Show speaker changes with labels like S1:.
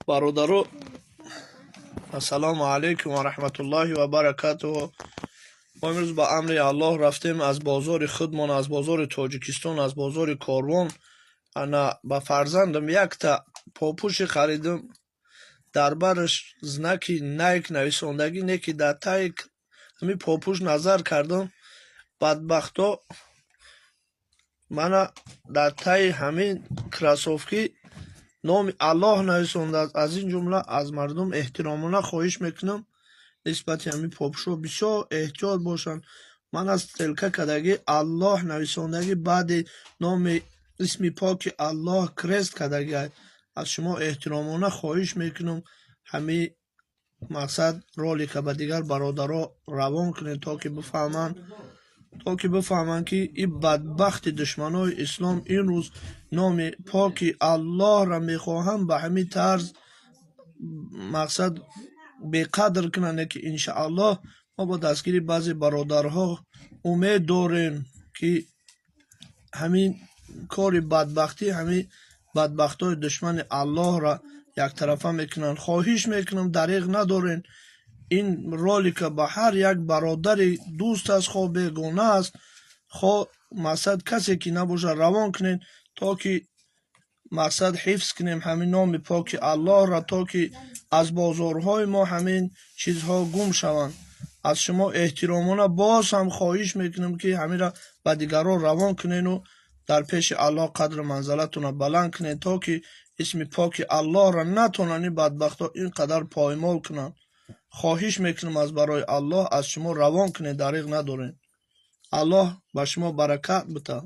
S1: برادرو السلام علیکم و رحمت الله و برکاته. ما امروز با امر الله رفتیم از بازار خودمان، از بازار تاجیکستان، از بازار کاروان. انا با فرزندم یک تا پاپوش خریدم، در برش زنکی نیک نویسندگی نیکی در تای همی پاپوش نظر کردم. بدبختا من در تای همین کراسوفکی نام الله نویسنده است. از این جمله از مردم احترامانه خواهش میکنم نسبت همین پاپشو بسیار احتیاط باشند. من از تلکه کدگی الله نویسندگی بعد نام اسم پاک الله کرست کدگی از شما احترامانه خواهش میکنم همین مقصد رولی که به دیگر برادرها روان کنید تا که بفهمند که این بدبخت دشمنای اسلام این روز نام پاک الله را میخواهم به همین طرز مقصد بقدر کنند که انشاءالله ما با دستگیری بعضی برادرها امید داریم که همین کار بدبختی همین بدبختای دشمن الله را یک طرفه میکنن. خواهش میکنم دریغ ندارین، این رولی که به هر یک برادر دوست است خواه بیگانه است خواه مقصد کسی که نباشه روان کنین تا که مقصد حفظ کنیم همین نام پاک الله را تا که از بازارهای ما همین چیزها گم شوند. از شما احترامانه باز هم خواهش میکنم که همین را به دیگران روان کنین و در پیش الله قدر منزلتون را بلند کنین تا که اسم پاک الله را نتونن بدبختا اینقدر پایمال کنن. خواهش میکنم از برای الله از شما روان کنین، دریغ ندارین. الله به شما برکت بده.